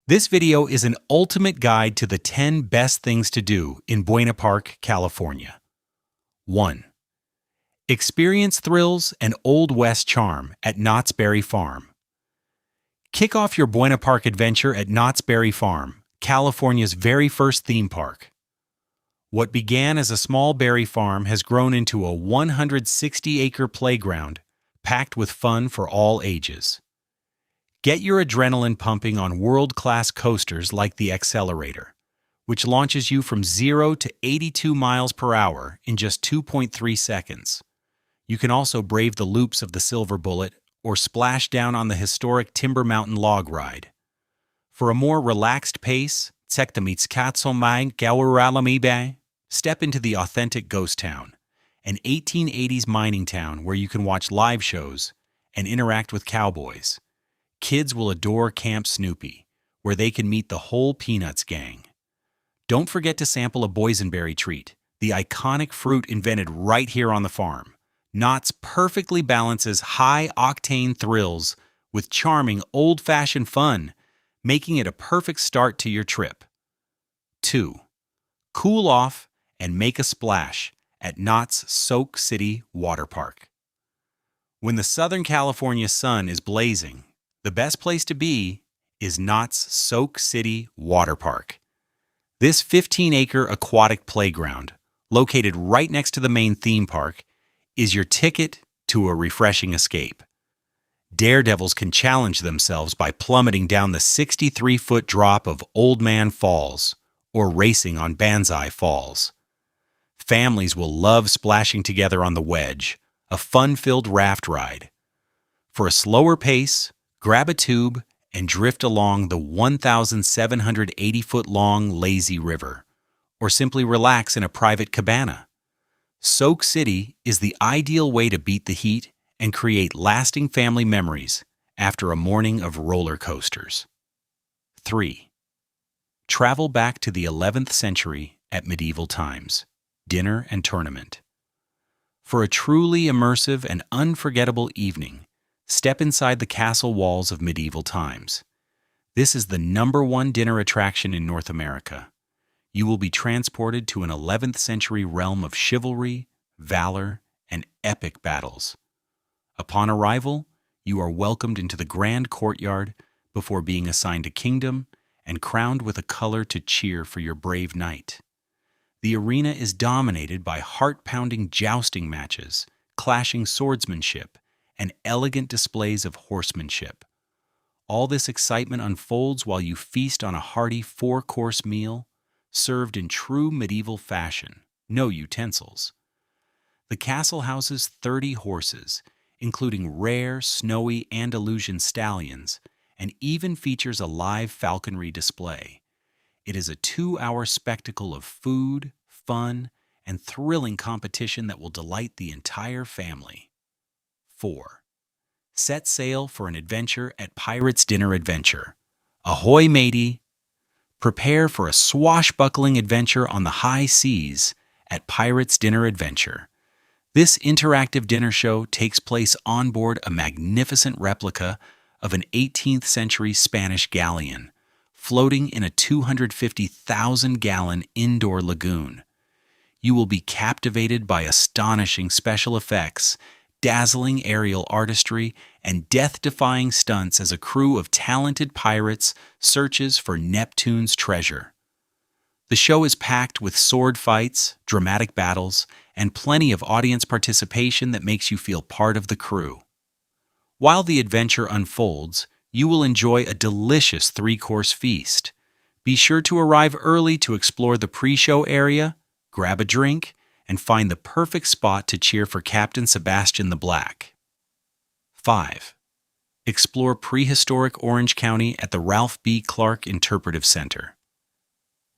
This video is an ultimate guide to the 10 best things to do in Buena Park, California. 1. Experience thrills and Old West charm at Knott's Berry Farm. Kick off your Buena Park adventure at Knott's Berry Farm, California's very first theme park. What began as a small berry farm has grown into a 160-acre playground packed with fun for all ages. Get your adrenaline pumping on world-class coasters like the Accelerator, which launches you from 0 to 82 miles per hour in just 2.3 seconds. You can also brave the loops of the Silver Bullet or splash down on the historic Timber Mountain log ride. For a more relaxed pace, step into the authentic ghost town, an 1880s mining town where you can watch live shows and interact with cowboys. Kids will adore Camp Snoopy, where they can meet the whole Peanuts gang. Don't forget to sample a boysenberry treat, the iconic fruit invented right here on the farm. Knott's perfectly balances high-octane thrills with charming old-fashioned fun, making it a perfect start to your trip. 2. Cool off and make a splash at Knott's Soak City Waterpark. When the Southern California sun is blazing, the best place to be is Knott's Soak City Waterpark. This 15-acre aquatic playground, located right next to the main theme park, is your ticket to a refreshing escape. Daredevils can challenge themselves by plummeting down the 63-foot drop of Old Man Falls or racing on Banzai Falls. Families will love splashing together on the Wedge, a fun-filled raft ride. For a slower pace, grab a tube and drift along the 1,780-foot-long lazy river, or simply relax in a private cabana. Soak City is the ideal way to beat the heat and create lasting family memories after a morning of roller coasters. 3. Travel back to the 11th century at medieval times. Dinner and tournament. For a truly immersive and unforgettable evening, step inside the castle walls of medieval times. This is the #1 dinner attraction in North America. You will be transported to an 11th century realm of chivalry, valor, and epic battles. Upon arrival, you are welcomed into the grand courtyard before being assigned a kingdom and crowned with a color to cheer for your brave knight. The arena is dominated by heart-pounding jousting matches, clashing swordsmanship, and elegant displays of horsemanship. All this excitement unfolds while you feast on a hearty 4-course meal, served in true medieval fashion, no utensils. The castle houses 30 horses, including rare, snowy Andalusian stallions, and even features a live falconry display. It is a 2-hour spectacle of food, fun, and thrilling competition that will delight the entire family. 4. Set sail for an adventure at Pirates Dinner Adventure. Ahoy, matey! Prepare for a swashbuckling adventure on the high seas at Pirates Dinner Adventure. This interactive dinner show takes place on board a magnificent replica of an 18th century Spanish galleon, floating in a 250,000-gallon indoor lagoon. You will be captivated by astonishing special effects, dazzling aerial artistry, and death-defying stunts as a crew of talented pirates searches for Neptune's treasure. The show is packed with sword fights, dramatic battles, and plenty of audience participation that makes you feel part of the crew. While the adventure unfolds, you will enjoy a delicious 3-course feast. Be sure to arrive early to explore the pre-show area, grab a drink, and find the perfect spot to cheer for Captain Sebastian the Black. 5. Explore prehistoric Orange County at the Ralph B. Clark Interpretive Center.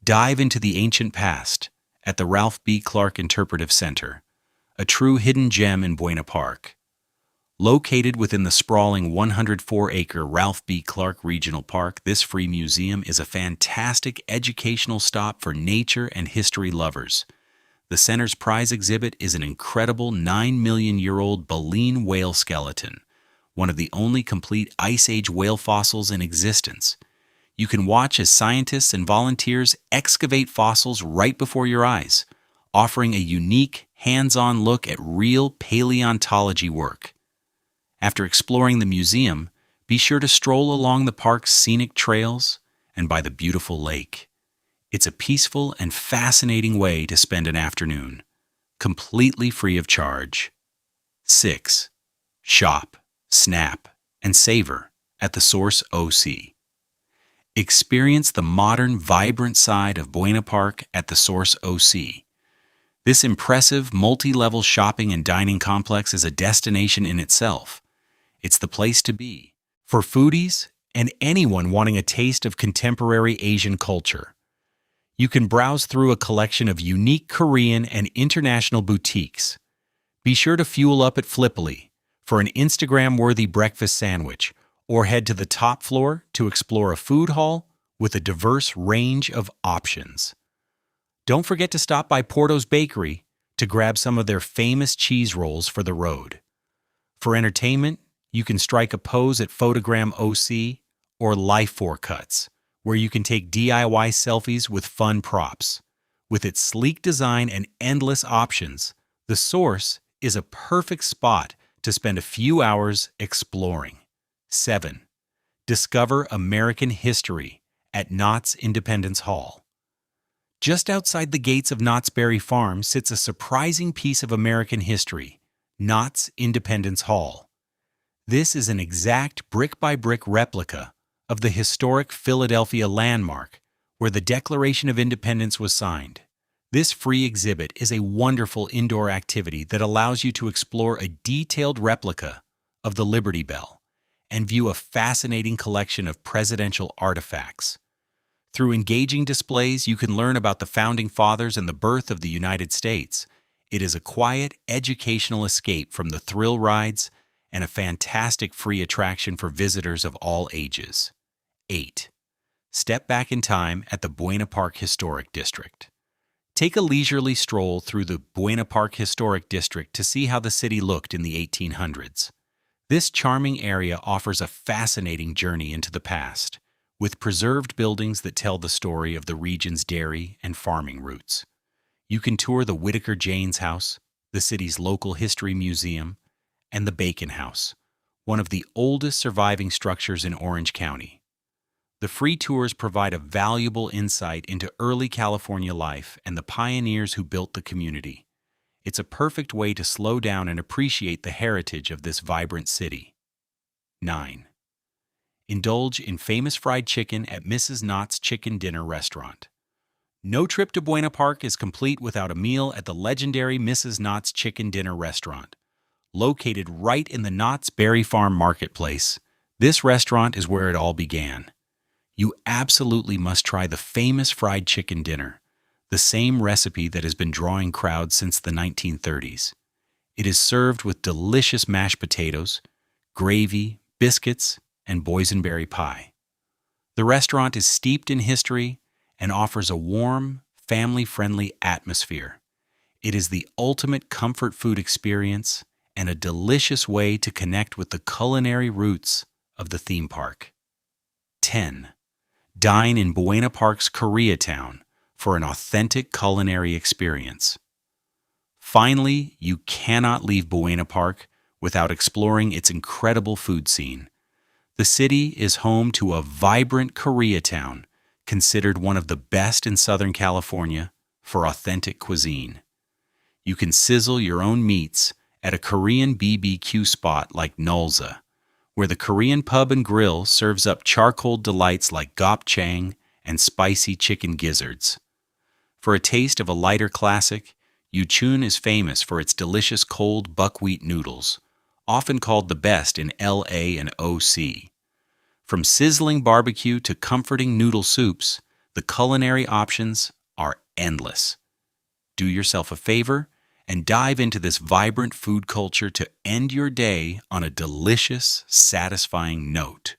Dive into the ancient past at the Ralph B. Clark Interpretive Center, a true hidden gem in Buena Park. Located within the sprawling 104-acre Ralph B. Clark Regional Park, this free museum is a fantastic educational stop for nature and history lovers. The center's prize exhibit is an incredible 9-million-year-old baleen whale skeleton, one of the only complete Ice Age whale fossils in existence. You can watch as scientists and volunteers excavate fossils right before your eyes, offering a unique, hands-on look at real paleontology work. After exploring the museum, be sure to stroll along the park's scenic trails and by the beautiful lake. It's a peaceful and fascinating way to spend an afternoon, completely free of charge. 6. Shop, snap, and savor at the Source OC. Experience the modern, vibrant side of Buena Park at the Source OC. This impressive, multi-level shopping and dining complex is a destination in itself. It's the place to be for foodies and anyone wanting a taste of contemporary Asian culture. You can browse through a collection of unique Korean and international boutiques. Be sure to fuel up at Flippily for an Instagram-worthy breakfast sandwich, or head to the top floor to explore a food hall with a diverse range of options. Don't forget to stop by Porto's Bakery to grab some of their famous cheese rolls for the road. For entertainment, you can strike a pose at Photogram OC or Life 4 Cuts, where you can take DIY selfies with fun props. With its sleek design and endless options, the Source is a perfect spot to spend a few hours exploring. 7. Discover American history at Knott's Independence Hall. Just outside the gates of Knott's Berry Farm sits a surprising piece of American history, Knott's Independence Hall. This is an exact brick-by-brick replica of the historic Philadelphia landmark where the Declaration of Independence was signed. This free exhibit is a wonderful indoor activity that allows you to explore a detailed replica of the Liberty Bell and view a fascinating collection of presidential artifacts. Through engaging displays, you can learn about the Founding Fathers and the birth of the United States. It is a quiet, educational escape from the thrill rides and a fantastic free attraction for visitors of all ages. 8. Step back in time at the Buena Park Historic District. Take a leisurely stroll through the Buena Park Historic District to see how the city looked in the 1800s. This charming area offers a fascinating journey into the past, with preserved buildings that tell the story of the region's dairy and farming roots. You can tour the Whitaker Janes House, the city's local history museum, and the Bacon House, one of the oldest surviving structures in Orange County. The free tours provide a valuable insight into early California life and the pioneers who built the community. It's a perfect way to slow down and appreciate the heritage of this vibrant city. 9. Indulge in famous fried chicken at Mrs. Knott's Chicken Dinner Restaurant. No trip to Buena Park is complete without a meal at the legendary Mrs. Knott's Chicken Dinner Restaurant. Located right in the Knott's Berry Farm Marketplace, this restaurant is where it all began. You absolutely must try the famous fried chicken dinner, the same recipe that has been drawing crowds since the 1930s. It is served with delicious mashed potatoes, gravy, biscuits, and boysenberry pie. The restaurant is steeped in history and offers a warm, family-friendly atmosphere. It is the ultimate comfort food experience and a delicious way to connect with the culinary roots of the theme park. 10. Dine in Buena Park's Koreatown for an authentic culinary experience. Finally, you cannot leave Buena Park without exploring its incredible food scene. The city is home to a vibrant Koreatown, considered one of the best in Southern California for authentic cuisine. You can sizzle your own meats at a Korean BBQ spot like Nolza, where the Korean pub and grill serves up charcoal delights like gopchang and spicy chicken gizzards. For a taste of a lighter classic, Yuchun is famous for its delicious cold buckwheat noodles, often called the best in LA and OC. From sizzling barbecue to comforting noodle soups, the culinary options are endless. Do yourself a favor and dive into this vibrant food culture to end your day on a delicious, satisfying note.